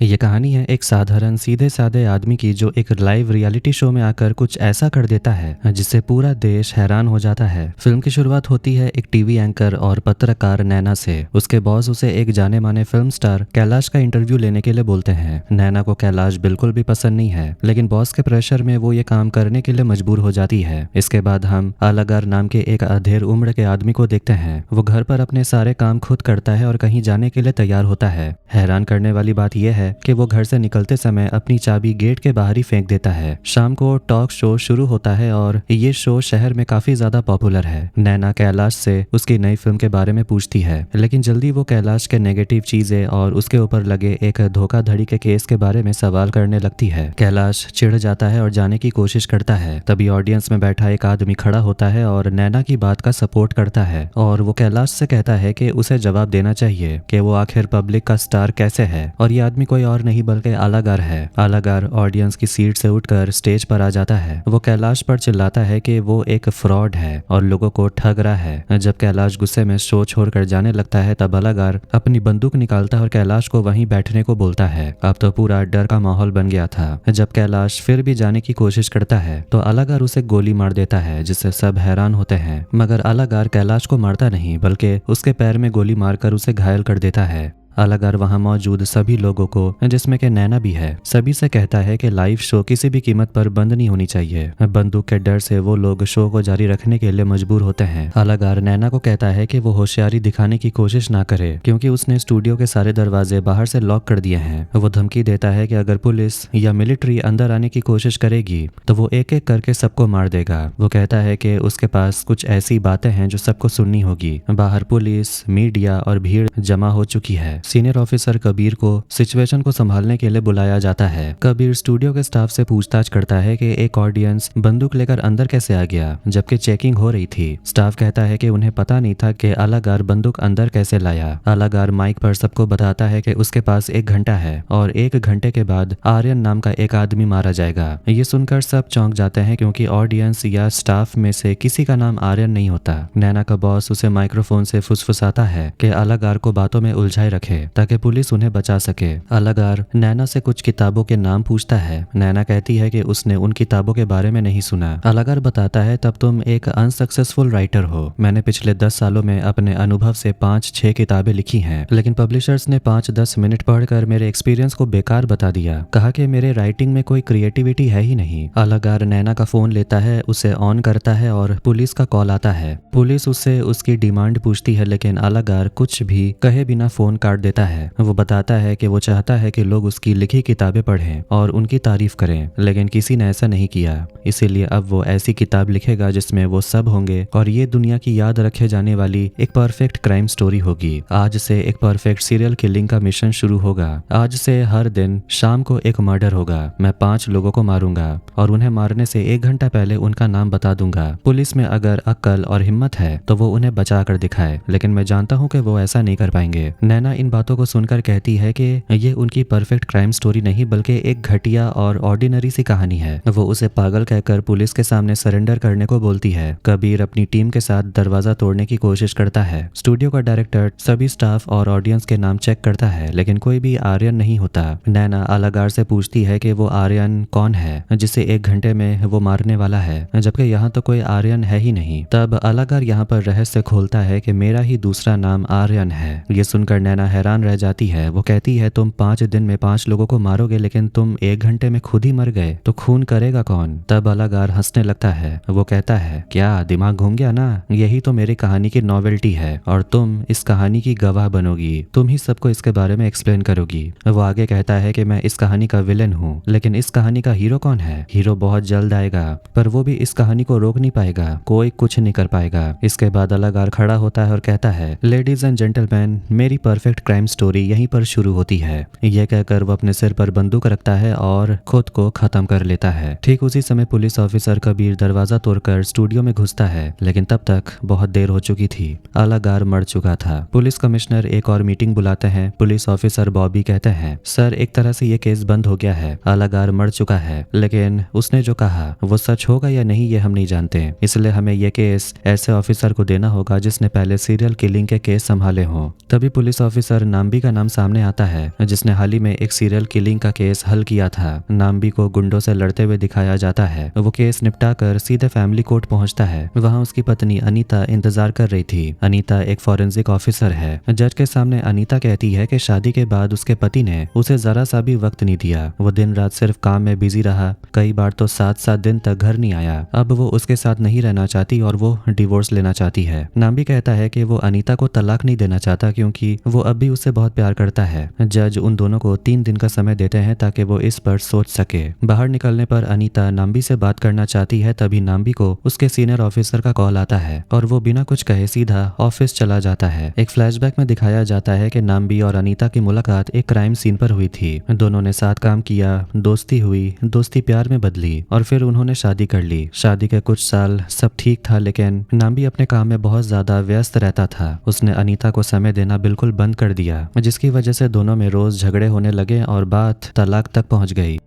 ये कहानी है एक साधारण सीधे साधे आदमी की जो एक लाइव रियलिटी शो में आकर कुछ ऐसा कर देता है जिससे पूरा देश हैरान हो जाता है। फिल्म की शुरुआत होती है एक टीवी एंकर और पत्रकार नैना से। उसके बॉस उसे एक जाने माने फिल्म स्टार कैलाश का इंटरव्यू लेने के लिए बोलते हैं। नैना को कैलाश बिल्कुल भी पसंद नहीं है, लेकिन बॉस के प्रेशर में वो ये काम करने के लिए मजबूर हो जाती है। इसके बाद हम अलगार नाम के एक अधेड़ उम्र के आदमी को देखते हैं। वो घर पर अपने सारे काम खुद करता है और कहीं जाने के लिए तैयार होता है। हैरान करने वाली बात यह है कि वो घर से निकलते समय अपनी चाबी गेट के बाहर ही फेंक देता है। शाम को टॉक शो शुरू होता है और ये शो शहर में काफी ज्यादा पॉपुलर है। नैना कैलाश से उसकी नई फिल्म के बारे में पूछती है, लेकिन जल्दी वो कैलाश के नेगेटिव चीजें और उसके ऊपर लगे एक धोखाधड़ी के केस के बारे में सवाल करने लगती है। कैलाश चिढ़ जाता है और जाने की कोशिश करता है। तभी ऑडियंस में बैठा एक आदमी खड़ा होता है और नैना की बात का सपोर्ट करता है और वो कैलाश से कहता है कि उसे जवाब देना चाहिए कि वो आखिर पब्लिक का स्टार कैसे है। और ये आदमी कोई और नहीं बल्कि अलगार है। अलगार ऑडियंस की सीट से उठकर स्टेज पर आ जाता है। वो कैलाश पर चिल्लाता है कि वो एक फ्रॉड है और लोगों को ठग रहा है। जब कैलाश गुस्से में शो छोड़कर जाने लगता है तब अलगार अपनी बंदूक निकालता है और कैलाश को वहीं बैठने को बोलता है। अब तो पूरा डर का माहौल बन गया था। जब कैलाश फिर भी जाने की कोशिश करता है तो अलगार उसे गोली मार देता है, जिससे सब हैरान होते हैं। मगर अलगार कैलाश को मारता नहीं बल्कि उसके पैर में गोली मारकर उसे घायल कर देता है। अलगार वहां मौजूद सभी लोगों को, जिसमें के नैना भी है, सभी से कहता है कि लाइव शो किसी भी कीमत पर बंद नहीं होनी चाहिए। बंदूक के डर से वो लोग शो को जारी रखने के लिए मजबूर होते हैं। अलगार नैना को कहता है कि वो होशियारी दिखाने की कोशिश ना करे, क्योंकि उसने स्टूडियो के सारे दरवाजे बाहर से लॉक कर दिए हैं। वो धमकी देता है कि अगर पुलिस या मिलिट्री अंदर आने की कोशिश करेगी तो वो एक एक करके सबको मार देगा। वो कहता है कि उसके पास कुछ ऐसी बातें हैं जो सबको सुननी होगी। बाहर पुलिस, मीडिया और भीड़ जमा हो चुकी है। सीनियर ऑफिसर कबीर को सिचुएशन को संभालने के लिए बुलाया जाता है। कबीर स्टूडियो के स्टाफ से पूछताछ करता है कि एक ऑडियंस बंदूक लेकर अंदर कैसे आ गया जबकि चेकिंग हो रही थी। स्टाफ कहता है कि उन्हें पता नहीं था कि अलगार बंदूक अंदर कैसे लाया। अलगार माइक पर सबको बताता है कि उसके पास 1 घंटा है और 1 घंटे के बाद आर्यन नाम का एक आदमी मारा जाएगा। ये सुनकर सब चौंक जाते हैं, क्योंकि ऑडियंस या स्टाफ में से किसी का नाम आर्यन नहीं होता। नैना का बॉस उसे माइक्रोफोन से फुसफुसाता है कि अलगार को बातों में उलझाए रखे ताकि पुलिस उन्हें बचा सके। अलगार नैना से कुछ किताबों के नाम पूछता है। नैना कहती है कि उसने उन किताबों के बारे में नहीं सुना। अलगार बताता है, तब तुम एक अनसक्सेसफुल राइटर हो। मैंने पिछले 10 सालों में अपने अनुभव से 5-6 किताबें लिखी हैं, लेकिन पब्लिशर्स ने 5-10 मिनट पढ़कर मेरे एक्सपीरियंस को बेकार बता दिया। कहा कि मेरे राइटिंग में कोई क्रिएटिविटी है ही नहीं। अलगार नैना का फोन लेता है, उसे ऑन करता है और पुलिस का कॉल आता है। पुलिस उससे उसकी डिमांड पूछती है, लेकिन अलगार कुछ भी कहे बिना फोन काट देता है। वो बताता है कि वो चाहता है कि लोग उसकी लिखी किताबें पढ़ें और उनकी तारीफ करें, लेकिन किसी ने ऐसा नहीं किया। इसीलिए अब वो ऐसी किताब लिखेगा जिसमें वो सब होंगे और ये दुनिया की याद रखे जाने वाली एक परफेक्ट क्राइम स्टोरी होगी। आज से एक परफेक्ट सीरियल किलिंग का मिशन शुरू होगा। आज से हर दिन शाम को एक मर्डर होगा। मैं 5 लोगों को मारूंगा और उन्हें मारने से 1 घंटा पहले उनका नाम बता दूंगा। पुलिस में अगर अक्ल और हिम्मत है तो वो उन्हें बचा कर दिखाए, लेकिन मैं जानता हूँ कि वो ऐसा नहीं कर पाएंगे। नैना इन बातों को सुनकर कहती है कि ये उनकी परफेक्ट क्राइम स्टोरी नहीं बल्कि एक घटिया और ऑर्डिनरी सी कहानी है। वो उसे पागल कहकर पुलिस के सामने सरेंडर करने को बोलती है। कबीर अपनी टीम के साथ दरवाजा तोड़ने की कोशिश करता है। स्टूडियो का डायरेक्टर सभी स्टाफ और ऑडियंस के नाम चेक करता है, लेकिन कोई भी आर्यन नहीं होता। नैना अलगार से पूछती है कि वो आर्यन कौन है जिसे 1 घंटे में वो मारने वाला है, जबकि यहाँ तो कोई आर्यन है ही नहीं। तब अलगार यहाँ पर रहस्य खोलता है कि मेरा ही दूसरा नाम आर्यन है। ये सुनकर नैना हैरान रह जाती है। वो कहती है, तुम 5 दिन में 5 लोगों को मारोगे, लेकिन तुम 1 घंटे में खुद ही मर गए तो खून करेगा कौन? तब अलगार हंसने लगता है। वो कहता है, क्या दिमाग घूम गया ना? यही तो मेरी कहानी की नॉवेल्टी है और तुम इस कहानी की गवाह बनोगी। तुम ही सबको इसके बारे में एक्सप्लेन करोगी। वो आगे कहता है कि मैं इस कहानी का विलेन हूँ, लेकिन इस कहानी का हीरो कौन है? हीरो बहुत जल्द आएगा, पर वो भी इस कहानी को रोक नहीं पाएगा। कोई कुछ नहीं कर पाएगा। इसके बाद अलगार खड़ा होता है और कहता है, लेडीज एंड जेंटलमैन, मेरी परफेक्ट क्राइम स्टोरी यहीं पर शुरू होती है। यह कहकर वो अपने सिर पर बंदूक रखता है और खुद को खत्म कर लेता है। ठीक उसी समय पुलिस ऑफिसर कबीर दरवाजा तोड़कर स्टूडियो में घुसता है, लेकिन तब तक बहुत देर हो चुकी थी। अलगार मर चुका था। पुलिस कमिश्नर एक और मीटिंग बुलाते हैं। पुलिस ऑफिसर बॉबी कहते हैं, सर एक तरह से ये केस बंद हो गया है। अलगार मर चुका है, लेकिन उसने जो कहा वो सच होगा या नहीं ये हम नहीं जानते, इसलिए हमें ये केस ऐसे ऑफिसर को देना होगा जिसने पहले सीरियल किलिंग के केस संभाले हों। तभी पुलिस ऑफिसर ऑफिसर नाम्बी का नाम सामने आता है, जिसने हाल ही में एक सीरियल किलिंग का केस हल किया था। नाम्बी को गुंडों से लड़ते हुए दिखाया जाता है। वो केस निपटा कर सीधे फैमिली कोर्ट पहुंचता है। वहां उसकी पत्नी अनीता इंतजार कर रही थी। अनीता एक फॉरेंसिक ऑफिसर है। जज के सामने अनीता कहती है कि शादी के बाद उसके पति ने उसे जरा सा भी वक्त नहीं दिया। वो दिन रात सिर्फ काम में बिजी रहा, कई बार तो 7-7 दिन तक घर नहीं आया। अब वो उसके साथ नहीं रहना चाहती और वो डिवोर्स लेना चाहती है। नाम्बी कहता है कि वो अनीता को तलाक नहीं देना चाहता क्योंकि वो अब भी उससे बहुत प्यार करता है। जज उन दोनों को 3 दिन का समय देते हैं ताकि वो इस पर सोच सके। बाहर निकलने पर अनीता नाम्बी से बात करना चाहती है, तभी नाम्बी को उसके सीनियर ऑफिसर का कॉल आता है और वो बिना कुछ कहे सीधा ऑफिस चला जाता है। एक फ्लैशबैक में दिखाया जाता है कि नाम्बी और अनीता की मुलाकात एक क्राइम सीन पर हुई थी। दोनों ने साथ काम किया, दोस्ती हुई, दोस्ती प्यार में बदली और फिर उन्होंने शादी कर ली। शादी के कुछ साल सब ठीक था, लेकिन नाम्बी अपने काम में बहुत ज्यादा व्यस्त रहता था। उसने अनीता को समय देना बिल्कुल बंद कर दिया, जिसकी वजह से दोनों में रोज झगड़े होने लगे और बात तलाक तक पहुंच गई।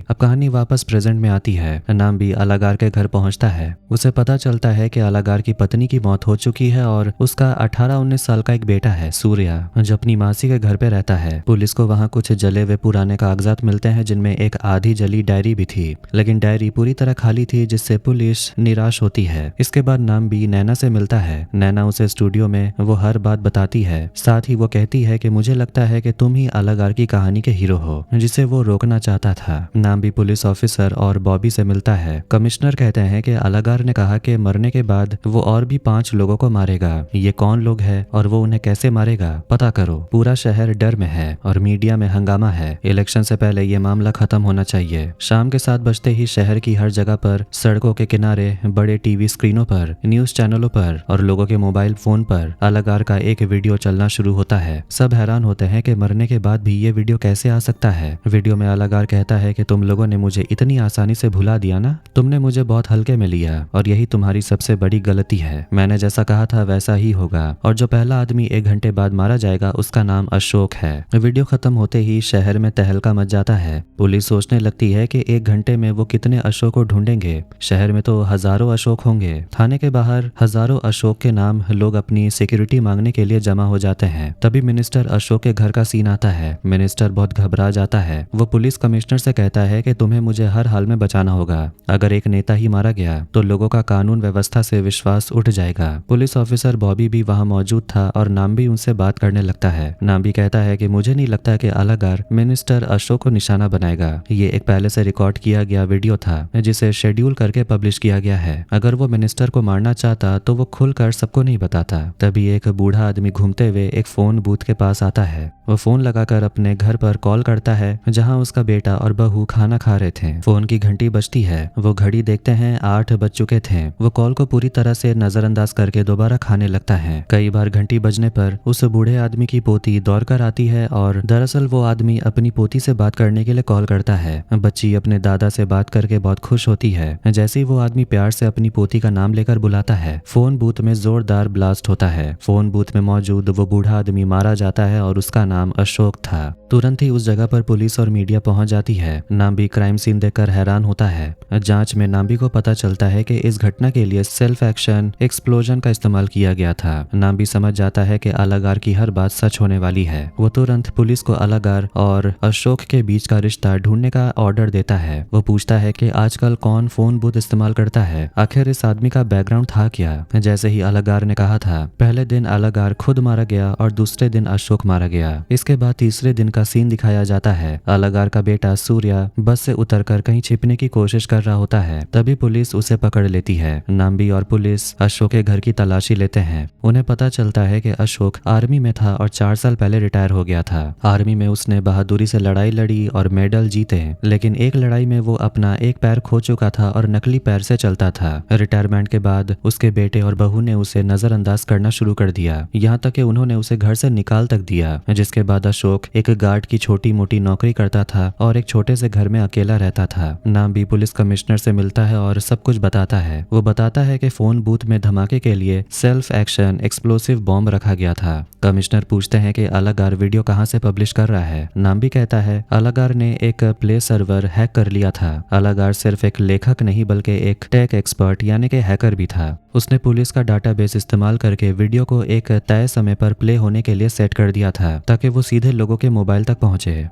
अब कहानी वापस प्रेजेंट में आती है। नाम्बी अलागार के घर पहुंचता है। उसे पता चलता है कि अलागार की पत्नी की मौत हो चुकी है और उसका 18-19 साल का एक बेटा है, सूर्या, जो अपनी मासी के घर पे रहता है। पुलिस को वहां कुछ जले हुए पुराने कागजात मिलते हैं, जिनमें एक आधी जली डायरी भी थी, लेकिन डायरी पूरी तरह खाली थी, जिससे पुलिस निराश होती है। इसके बाद नाम्बी नैना से मिलता है। नैना उसे स्टूडियो में वो हर बात बताती है। साथ ही वो कहती है कि मुझे लगता है कि तुम ही अलागार की कहानी के हीरो हो, जिसे वो रोकना चाहता था। नाम्बी पुलिस ऑफिसर और बॉबी से मिलता है। कमिश्नर कहते हैं कि अलागार ने कहा कि मरने के बाद वो और भी 5 लोगों को मारेगा। ये कौन लोग हैं और वो उन्हें कैसे मारेगा, पता करो। पूरा शहर डर में है और मीडिया में हंगामा है। इलेक्शन से पहले ये मामला खत्म होना चाहिए। शाम के 7 बजते ही शहर की हर जगह पर, सड़कों के किनारे, बड़े टीवी स्क्रीनों पर, न्यूज चैनलों पर और लोगों के मोबाइल फोन पर अलागार का एक वीडियो चलना शुरू होता है। सब हैरान होते हैं कि मरने के बाद भी ये वीडियो कैसे आ सकता है। वीडियो में अलागार कहता है कि तुम लोगों ने मुझे इतनी आसानी से भुला दिया ना, तुमने मुझे बहुत हल्के में लिया और यही तुम्हारी सबसे बड़ी गलती है। मैंने जैसा कहा था वैसा ही होगा और जो पहला आदमी 1 घंटे बाद मारा जाएगा उसका नाम अशोक है। वीडियो खत्म होते ही शहर में तहलका मच जाता है। पुलिस सोचने लगती है कि 1 घंटे में वो कितने अशोक को ढूंढेंगे। शहर में तो हजारों अशोक होंगे। थाने के बाहर हजारों अशोक के नाम लोग अपनी सिक्योरिटी मांगने के लिए जमा हो जाते हैं। तभी मिनिस्टर अशोक के घर का सीन आता है। मिनिस्टर बहुत घबरा जाता है। वो पुलिस कमिश्नर से कहता है कि तुम्हें मुझे हर हाल में बचाना होगा। अगर एक नेता ही मारा गया तो लोगों का कानून व्यवस्था से विश्वास उठ जाएगा। पुलिस ऑफिसर बॉबी भी वहां मौजूद था और नाम्बी उनसे बात करने लगता है। नाम्बी कहता है कि मुझे नहीं लगता कि अलागार मिनिस्टर अशोक को निशाना बनाएगा। ये एक पहले से रिकॉर्ड किया गया वीडियो था, जिसे शेड्यूल करके पब्लिश किया गया है। अगर वो मिनिस्टर को मारना चाहता तो वो खुलकर सबको नहीं बताता। तभी एक बूढ़ा आदमी घूमते हुए एक फोन बूथ के पास आता है। वो फोन लगाकर अपने घर पर कॉल करता है, जहां उसका बेटा और बहू खाना खा रहे थे। फोन की घंटी बजती है। वो घड़ी देखते हैं, 8 बज चुके थे। वो कॉल को पूरी तरह से नजरअंदाज करके दोबारा खाने लगता है। कई बार घंटी बजने पर उस बूढ़े आदमी की पोती दौड़कर आती है और दरअसल वो आदमी अपनी पोती से बात करने के लिए कॉल करता है। बच्ची अपने दादा से बात करके बहुत खुश होती है। जैसे ही वो आदमी प्यार से अपनी पोती का नाम लेकर बुलाता है, फोन बूथ में जोरदार ब्लास्ट होता है। फोन बूथ में मौजूद वो बूढ़ा आदमी मारा जाता है और उसका नाम अशोक था। तुरंत ही उस जगह पर पुलिस और मीडिया पहुंच जाती है। नाम्बी क्राइम सीन देखकर हैरान होता है। जांच में नाम्बी को पता चलता है कि इस घटना के लिए सेल्फ एक्शन एक्सप्लोजन का इस्तेमाल किया गया था। नाम्बी समझ जाता है कि अलागार की हर बात सच होने वाली है। वो तुरंत पुलिस को अलागार और अशोक के बीच का रिश्ता ढूंढने का ऑर्डर देता है। वो पूछता है कि आजकल कौन फोन बूथ इस्तेमाल करता है, आखिर इस आदमी का बैकग्राउंड था क्या। जैसे ही अलागार ने कहा था, पहले दिन अलागार खुद मारा गया और दूसरे दिन अशोक मारा गया। इसके बाद तीसरे दिन का सीन दिखाया जाता है। अलागार का बेटा सूर्या बस से उतरकर कहीं छिपने की कोशिश कर रहा होता है। तभी पुलिस उसे पकड़ लेती है। नाम्बी और पुलिस अशोक के घर की तलाशी लेते हैं। उन्हें पता चलता है कि अशोक आर्मी में था और 4 साल पहले रिटायर हो गया था। आर्मी में उसने बहादुरी से लड़ाई लड़ी और मेडल जीते, लेकिन एक लड़ाई में वो अपना एक पैर खो चुका था और नकली पैर से चलता था। रिटायरमेंट के बाद उसके बेटे और बहू ने उसे नजरअंदाज करना शुरू कर दिया, यहाँ तक कि उन्होंने उसे घर से निकाल तक दिया। जिसके बाद अशोक एक गार्ड की छोटी मोटी नौकरी करता था और एक छोटे से घर घर में अकेला रहता था। नाम्बी पुलिस कमिश्नर से मिलता है और सब कुछ बताता है। वो बताता है कि फोन बूथ में धमाके के लिए सेल्फ एक्शन एक्सप्लोसिव बॉम्ब रखा गया था। कमिश्नर पूछते हैं कि अलागार वीडियो कहाँ से पब्लिश कर रहा है। नाम्बी कहता है अलागार ने एक प्ले सर्वर हैक कर लिया था। अलागार सिर्फ एक लेखक नहीं बल्कि एक टेक एक्सपर्ट यानी कि हैकर भी था। उसने पुलिस का डाटाबेस इस्तेमाल करके वीडियो को एक तय समय पर प्ले होने के लिए सेट कर दिया था ताकि वो सीधे लोगों के मोबाइल तक पहुंचे।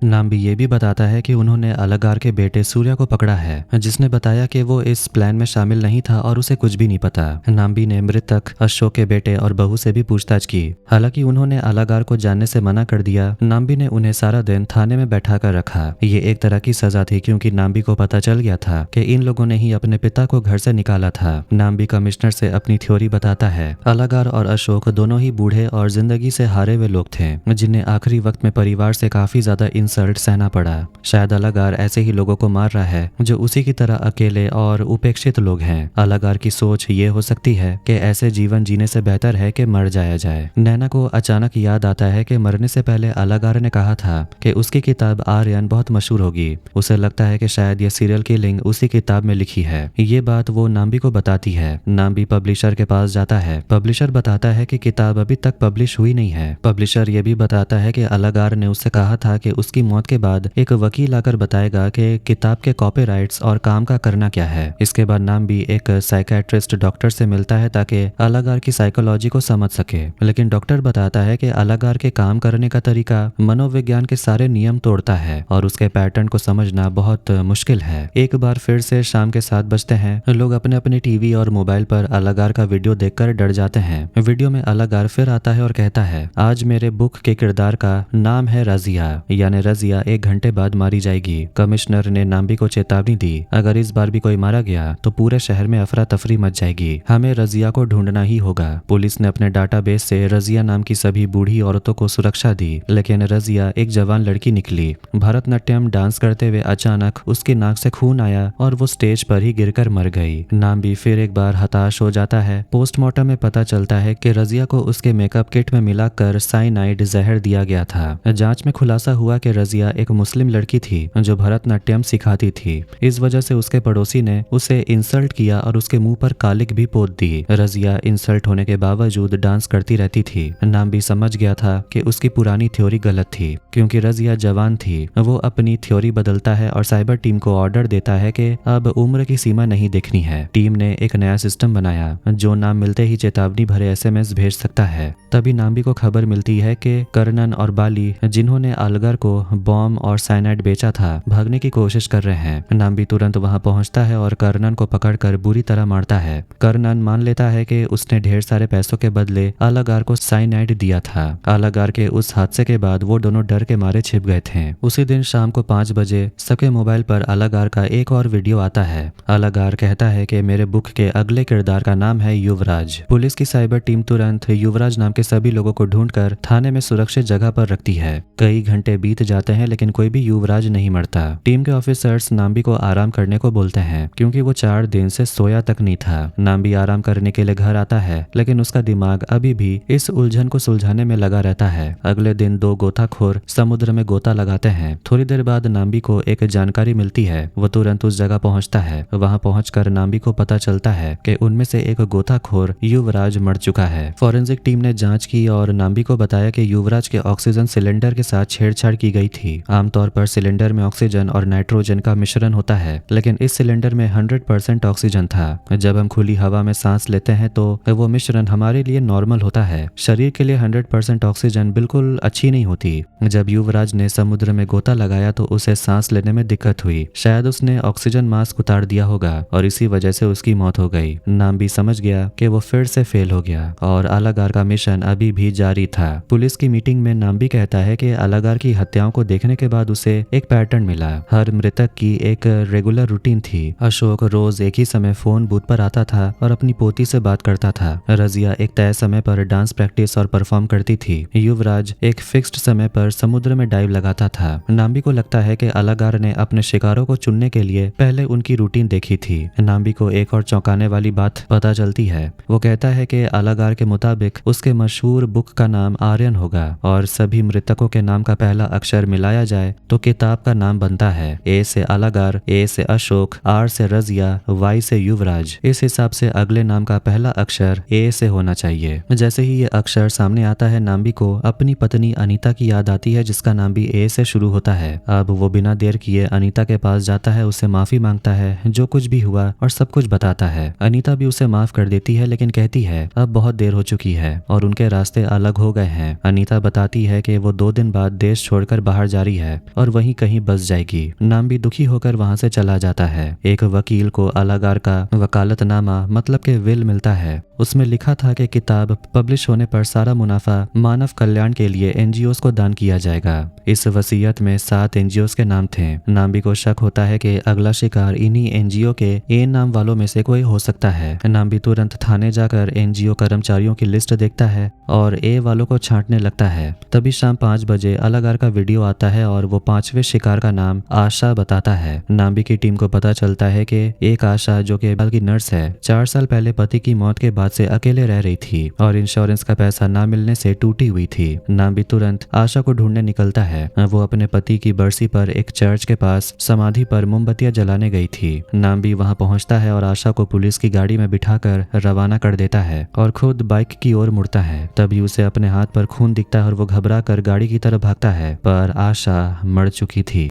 नाम्बी ये भी बताता है कि उन्होंने अलागार के बेटे सूर्या को पकड़ा है, जिसने बताया कि वो इस प्लान में शामिल नहीं था और उसे कुछ भी नहीं पता। नाम्बी ने मृतक अशोक के बेटे और बहू से भी पूछताछ की। हालांकि उन्होंने अलागार को जानने से मना कर दिया। नाम्बी ने उन्हें सारा दिन थाने में बैठा कर रखा। ये एक तरह की सजा थी क्योंकि नाम्बी को पता चल गया था कि इन लोगों ने ही अपने पिता को घर से निकाला था। नाम्बी कमिश्नर से अपनी थ्योरी बताता है। अलागार और अशोक दोनों ही बूढ़े और जिंदगी से हारे हुए लोग थे, जिन्हें आखिरी वक्त में परिवार से काफी ज्यादा इंसल्ट सहना पड़ा। शायद अलागार ऐसे ही लोगों को मार रहा है जो उसी की तरह अकेले और उपेक्षित लोग हैं। अलागार की सोच ये हो सकती है कि ऐसे जीवन जीने से बेहतर है कि मर जाया जाए। नैना को अचानक याद आता है कि मरने से पहले अलागार ने कहा था कि उसकी किताब आर्यन बहुत मशहूर होगी। उसे लगता है कि शायद ये सीरियल किलिंग उसी किताब में लिखी है। ये बात वो नाम्बी को बताती है। नाम्बी पब्लिशर के पास जाता है। पब्लिशर बताता है कि किताब अभी तक पब्लिश हुई नहीं है। पब्लिशर ये भी बताता है कि अलागार ने उससे कहा था कि उसकी मौत के बाद एक वकील आकर बताएगा कि किताब के कॉपीराइट्स और काम का करना क्या है। इसके बाद नाम्बी एक साइकियाट्रिस्ट डॉक्टर से मिलता है ताकि अलागार की साइकोलॉजी को समझ सके, लेकिन डॉक्टर बताता है कि अलागार के काम करने का तरीका मनोविज्ञान के सारे नियम तोड़ता है और उसके पैटर्न को समझना बहुत मुश्किल है। एक बार फिर से शाम के 7 बजते हैं। लोग अपने अपने टीवी और मोबाइल पर अलागार का वीडियो देखकर डर जाते हैं। वीडियो में अलागार फिर आता है और कहता है आज मेरे बुक के किरदार का नाम है रजिया, यानी रजिया 1 घंटे बाद मारी जाएगी। कमिश्नर ने नाम्बी को चेतावनी दी, अगर इस बार भी कोई मारा गया तो पूरे शहर में अफरा तफरी मच जाएगी। हमें रजिया को ढूंढना ही होगा। पुलिस ने अपने डाटाबेस से रजिया नाम की सभी बूढ़ी औरतों को सुरक्षा दी, लेकिन रजिया एक जवान लड़की निकली। भरतनाट्यम डांस करते हुए अचानक उसकी नाक से खून आया और वो स्टेज पर ही गिरकर मर गई। नाम्बी फिर एक बार हताश हो जाता है। पोस्टमार्टम में पता चलता है कि रजिया को उसके मेकअप किट में मिलाकर साइनाइड जहर दिया गया था। जांच में खुलासा हुआ कि रजिया एक मुस्लिम लड़की थी जो भरतनाट्यम सिखाती थी। इस वजह से उसके पड़ोसी ने उसे इंसल्ट किया और उसके मुंह पर कालिक भी पोत दी। रजिया इंसल्ट होने के बावजूद डांस करती रहती थी। नाम्बी समझ गया था कि उसकी पुरानी थ्योरी गलत थी। क्योंकि रजिया जवान थी, वो अपनी थ्योरी बदलता है और साइबर टीम को ऑर्डर देता है कि अब उम्र की सीमा नहीं देखनी है। टीम ने एक नया सिस्टम बनाया जो नाम मिलते ही चेतावनी भरे SMS भेज सकता है। तभी नाम्बी को खबर मिलती है कि कर्नन और बाली, जिन्होंने अलागार को बॉम्ब और साइनाइड बेचा था, भागने की कोशिश कर रहे हैं। नाम्बी तुरंत वहां पहुंचता है और कर्नन को पकड़कर बुरी तरह मारता है। कर्नन मान लेता है कि उसने ढेर सारे पैसों के बदले अलागार को साइनाइड दिया था। अलागार के उस हादसे के बाद वो दोनों डर के मारे छिप गए थे। उसी दिन शाम को 5 बजे सबके मोबाइल पर अलागार का एक और वीडियो आता है। अलागार कहता है कि मेरे बुक के अगले किरदार का नाम है युवराज। पुलिस की साइबर टीम तुरंत युवराज नाम के सभी लोगों को ढूंढकर थाने में सुरक्षित जगह पर रखती है। कई घंटे बीत जाते हैं लेकिन कोई भी युवराज नहीं मरता। टीम के ऑफिसर्स नाम्बी को आराम करने को बोलते हैं क्योंकि वो 4 दिन से सोया तक नहीं था। नाम्बी आराम करने के लिए घर आता है लेकिन उसका दिमाग अभी भी इस उलझन को सुलझाने में लगा रहता है। अगले दिन 2 गोताखोर समुद्र में गोता लगाते हैं। थोड़ी देर बाद नाम्बी को एक जानकारी मिलती है। वो तुरंत उस जगह पहुंचता है। वहां पहुंचकर नाम्बी को पता चलता है कि उनमें से एक गोताखोर युवराज मर चुका है। फॉरेंसिक टीम ने जांच की और नाम्बी को बताया कि युवराज के ऑक्सीजन सिलेंडर के साथ छेड़छाड़ की गई थी। आमतौर पर सिलेंडर में ऑक्सीजन और नाइट्रोजन का मिश्रण होता है, लेकिन इस सिलेंडर में 100% ऑक्सीजन था। जब हम खुली हवा में सांस लेते हैं तो वो मिश्रण हमारे लिए नॉर्मल होता है। शरीर के लिए 100% ऑक्सीजन बिल्कुल अच्छी नहीं होती। जब युवराज ने समुद्र में गोता लगाया तो उसे सांस लेने में दिक्कत हुई। शायद उसने ऑक्सीजन मास्क उतार दिया होगा और इसी वजह से उसकी मौत हो गई। नाम्बी समझ गया कि वो फिर से फेल हो गया और अलागार का मिशन अभी भी जारी था। पुलिस की मीटिंग में नाम्बी कहता है कि अलागार की हत्याओं को देखने के बाद उसे एक पैटर्न मिला। हर मृतक की एक रेगुलर रूटीन थी। अशोक रोज एक ही समय फोन बूथ पर आता था और अपनी पोती से बात करता था। रजिया एक तय समय पर डांस प्रैक्टिस और परफॉर्म करती थी। युवराज एक फिक्स्ड समय पर समुद्र में डाइव लगाता था। नाम्बी को लगता है कि अलागार ने अपने शिकारों को चुनने के लिए पहले उनकी रूटीन देखी थी। नाम्बी को एक और चौंकाने वाली बात पता चलती है। वो कहता है कि अलागार के मुताबिक उसके मशहूर बुक का नाम आर्यन होगा और सभी मृतकों के नाम का पहला अक्षर अगर मिलाया जाए तो किताब का नाम बनता है ए से अलागार, ए से अशोक, आर से रजिया, वाई से युवराज। इस हिसाब से अगले नाम का पहला अक्षर ए से होना चाहिए। जैसे ही ये अक्षर सामने आता है, नाम्बी को अपनी पत्नी अनीता की याद आती है जिसका नाम भी ए से शुरू होता है। अब वो बिना देर किए अनीता के पास जाता है, उससे माफी मांगता है जो कुछ भी हुआ और सब कुछ बताता है। अनीता भी उसे माफ कर देती है लेकिन कहती है अब बहुत देर हो चुकी है और उनके रास्ते अलग हो गए हैं। अनीता बताती है कि वो 2 दिन बाद देश छोड़कर बाहर जा रही है और वहीं कहीं बस जाएगी। नाम्बी दुखी होकर वहां से चला जाता है। एक वकील को अलागार का वकालतनामा मतलब के विल मिलता है। उसमें लिखा था कि किताब पब्लिश होने पर सारा मुनाफा मानव कल्याण के लिए एनजीओ को दान किया जाएगा। इस वसीयत में 7 एनजीओ के नाम थे। नाम्बी को शक होता है कि अगला शिकार इन्हीं एनजीओ के ए नाम वालों में से कोई हो सकता है। नाम्बी तुरंत थाने जाकर एनजीओ कर्मचारियों की लिस्ट देखता है और ए वालों को छांटने लगता है। तभी शाम 5 बजे अलागार का वीडियो आता है और वो 5वें शिकार का नाम आशा बताता है। नाम्बी की टीम को पता चलता है कि एक आशा जो कि बाल की नर्स है, 4 साल पहले पति की मौत के बाद से अकेले रह रही थी और इंश्योरेंस का पैसा ना मिलने से टूटी हुई थी। नाम्बी तुरंत आशा को ढूंढने निकलता है। वो अपने पति की बरसी पर एक चर्च के पास समाधि पर मोमबत्तियां जलाने गई थी। नाम्बी वहां पहुंचता है और आशा को पुलिस की गाड़ी में बिठाकर रवाना कर देता है और खुद बाइक की ओर मुड़ता है। तभी उसे अपने हाथ पर खून दिखता है और वो घबरा कर गाड़ी की तरफ भागता है, पर आशा मर चुकी थी।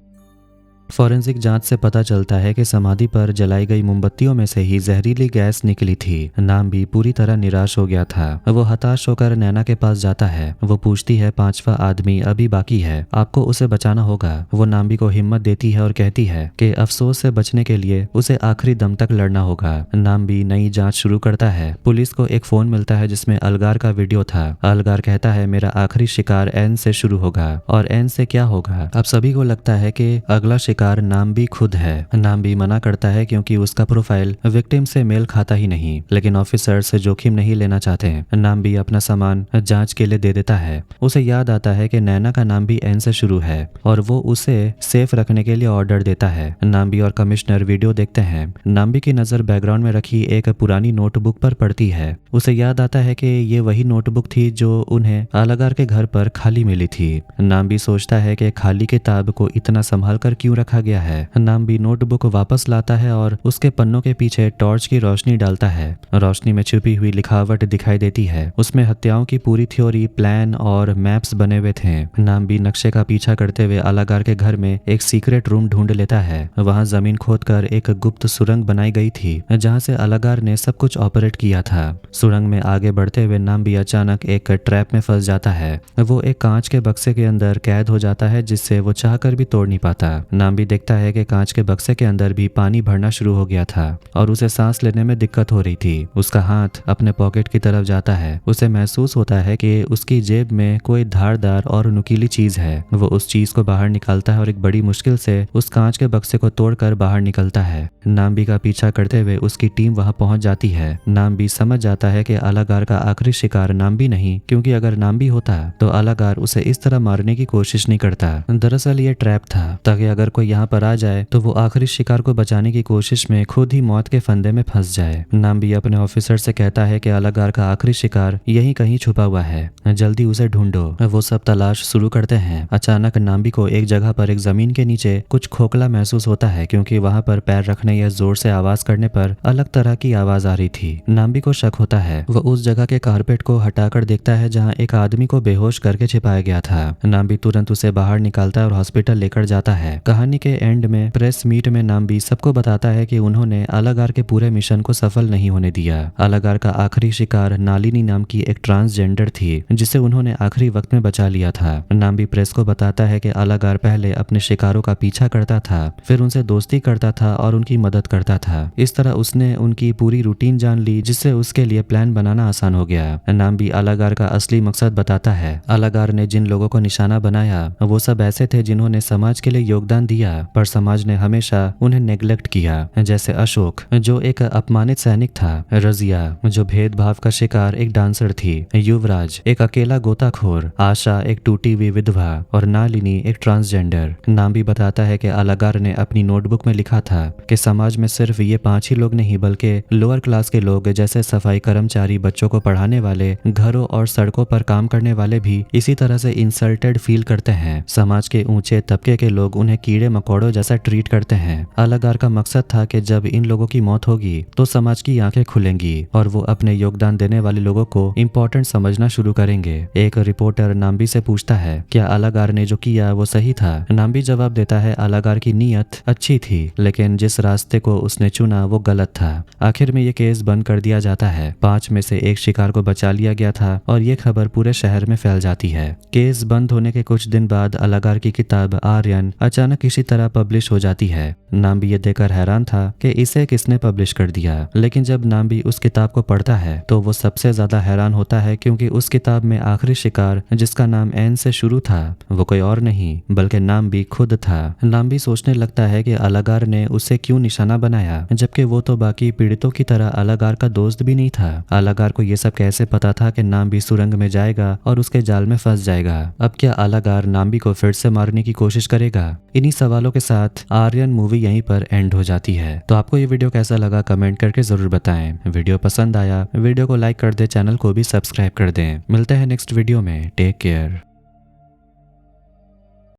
फॉरेंसिक जांच से पता चलता है कि समाधि पर जलाई गई मोमबत्तियों में से ही जहरीली गैस निकली थी। नाम्बी पूरी तरह निराश हो गया था। वो हताश होकर नैना के पास जाता है। वो पूछती है 5वां आदमी अभी बाकी है, आपको उसे बचाना होगा। वो नाम्बी को हिम्मत देती है और कहती है कि अफसोस से बचने के लिए उसे आखिरी दम तक लड़ना होगा। नाम्बी नई जांच शुरू करता है। पुलिस को एक फोन मिलता है जिसमें अलगार का वीडियो था। अलगार कहता है मेरा आखिरी शिकार एन से शुरू होगा और एन से क्या होगा। अब सभी को लगता है कि अगला शिकार नाम्बी खुद है। नाम्बी मना करता है क्योंकि उसका प्रोफाइल विक्टिम से मेल खाता ही नहीं, लेकिन ऑफिसर से जोखिम नहीं लेना चाहते। नाम्बी अपना सामान जांच के लिए दे देता है। उसे याद आता है कि नैना का नाम भी एन से शुरू है और वो उसे सेफ रखने के लिए ऑर्डर देता है। नाम्बी और कमिश्नर वीडियो देखते हैं। नाम्बी की नजर बैकग्राउंड में रखी एक पुरानी नोटबुक पर पड़ती है। उसे याद आता है कि ये वही नोटबुक थी जो उन्हें अलागार के घर पर खाली मिली थी। नाम्बी सोचता है कि खाली किताब को इतना संभाल कर क्यों रखा गया है। नाम्बी नोटबुक वापस लाता है और उसके पन्नों के पीछे टॉर्च की रोशनी डालता है। रोशनी में छुपी हुई लिखावट दिखाई देती है। उसमें हत्याओं की पूरी थ्योरी, प्लान और मैप्स बने हुए थे। नाम्बी नक्शे का पीछा करते हुए अलागार के घर में एक सीक्रेट रूम ढूंढ लेता है। वहां जमीन खोदकर एक गुप्त सुरंग बनाई गई थी जहां से अलागार ने सब कुछ ऑपरेट किया था। सुरंग में आगे बढ़ते हुए नाम्बी अचानक एक ट्रैप में फंस जाता है। वो एक कांच के बक्से के अंदर कैद हो जाता है जिससे वो चाहकर भी तोड़ नहीं पाता। नाम्बी देखता है कि कांच के बक्से के अंदर भी पानी भरना शुरू हो गया था और उसे सांस लेने में दिक्कत हो रही थी। उसका हाथ अपने पॉकेट की तरफ जाता है। उसे महसूस होता है कि उसकी जेब में कोई धारदार और नुकीली चीज है। वो उस चीज को बाहर निकालता है और एक बड़ी मुश्किल से उस कांच के बक्से को तोड़कर बाहर निकलता है। नाम्बी का पीछा करते हुए उसकी टीम वहां पहुंच जाती है। नाम्बी समझ जाता है कि अलागार का आखिरी शिकार नाम्बी नहीं, क्योंकि अगर नाम्बी होता तो अलागार उसे इस तरह मारने की कोशिश नहीं करता। दरअसल ये ट्रैप था ताकि अगर कोई यहाँ पर आ जाए तो वो आखिरी शिकार को बचाने की कोशिश में खुद ही मौत के फंदे में फंस जाए। नाम्बी अपने ऑफिसर से कहता है कि अलागार का आखिरी शिकार यहीं कहीं छुपा हुआ है, जल्दी उसे ढूंढो। वो सब तलाश शुरू करते हैं। अचानक नाम्बी को एक जगह पर एक जमीन के नीचे कुछ खोखला महसूस होता है, क्योंकि वहां पर पैर रखने या जोर से आवाज करने पर अलग तरह की आवाज आ रही थी। नाम्बी को शक होता है। वो उस जगह के कारपेट को हटाकर देखता है जहाँ एक आदमी को बेहोश करके छिपाया गया था। नाम्बी तुरंत उसे बाहर निकालता है और हॉस्पिटल लेकर जाता है। कहानी के एंड में प्रेस मीट में नाम्बी सबको बताता है कि उन्होंने अलागार के पूरे मिशन को सफल नहीं होने दिया। अलागार का आखिरी शिकार नालिनी नाम की एक ट्रांसजेंडर थी जिसे उन्होंने आखिरी वक्त में बचा लिया था। नाम्बी प्रेस को बताता है कि अलागार पहले अपने शिकारों का पीछा करता था, फिर उनसे दोस्ती करता था और उनकी मदद करता था। इस तरह उसने उनकी पूरी रूटीन जान ली, जिससे उसके लिए प्लान बनाना आसान हो गया। नाम्बी अलागार का असली मकसद बताता है। अलागार ने जिन लोगों को निशाना बनाया वो सब ऐसे थे जिन्होंने समाज के लिए योगदान दिया किया, पर समाज ने हमेशा उन्हें नेग्लेक्ट किया। जैसे अशोक जो एक अपमानित सैनिक था, रजिया जो भेदभाव का शिकार एक डांसर थी, युवराज एक अकेला गोताखोर, आशा एक टूटी हुई विधवा और नालिनी एक ट्रांसजेंडर। नाम भी बताता है कि अलागार ने अपनी नोटबुक में लिखा था कि समाज में सिर्फ ये 5 ही लोग नहीं बल्कि लोअर क्लास के लोग जैसे सफाई कर्मचारी, बच्चों को पढ़ाने वाले, घरों और सड़कों पर काम करने वाले भी इसी तरह से इंसल्टेड फील करते हैं। समाज के ऊंचे तबके के लोग उन्हें कीड़े मकोड़ों जैसा ट्रीट करते हैं। अलागार का मकसद था कि जब इन लोगों की मौत होगी तो समाज की आंखें खुलेंगी और वो अपने योगदान देने वाले लोगों को इम्पोर्टेंट समझना शुरू करेंगे। एक रिपोर्टर नाम्बी से पूछता है क्या अलागार ने जो किया वो सही था। नाम्बी जवाब देता है अलागार की नीयत अच्छी थी लेकिन जिस रास्ते को उसने चुना वो गलत था। आखिर में ये केस बंद कर दिया जाता है। 5 में से एक शिकार को बचा लिया गया था और ये खबर पूरे शहर में फैल जाती है। केस बंद होने के कुछ दिन बाद अलागार की किताब आर्यन अचानक किसी तरह पब्लिश हो जाती है। नाम्बी ये देखकर हैरान था कि इसे किसने पब्लिश कर दिया, लेकिन जब नाम्बी उस किताब को पढ़ता है तो वो सबसे ज्यादा हैरान होता है क्योंकि उस किताब में आखिरी शिकार जिसका नाम एन से शुरू था वो कोई और नहीं बल्कि नाम्बी खुद था। नाम्बी सोचने लगता है कि अलागार ने उसे क्यों निशाना बनाया जबकि वो तो बाकी पीड़ितों की तरह अलागार का दोस्त भी नहीं था। अलागार को ये सब कैसे पता था कि नाम्बी सुरंग में जाएगा और उसके जाल में फंस जाएगा। अब क्या अलागार नाम्बी को फिर से मारने की कोशिश करेगा? इन्हीं सवालों के साथ आर्यन मूवी यहीं पर एंड हो जाती है। तो आपको ये वीडियो कैसा लगा कमेंट करके जरूर बताएं। वीडियो पसंद आया वीडियो को लाइक कर दे, चैनल को भी सब्सक्राइब कर दें। मिलते हैं नेक्स्ट वीडियो में। Take care.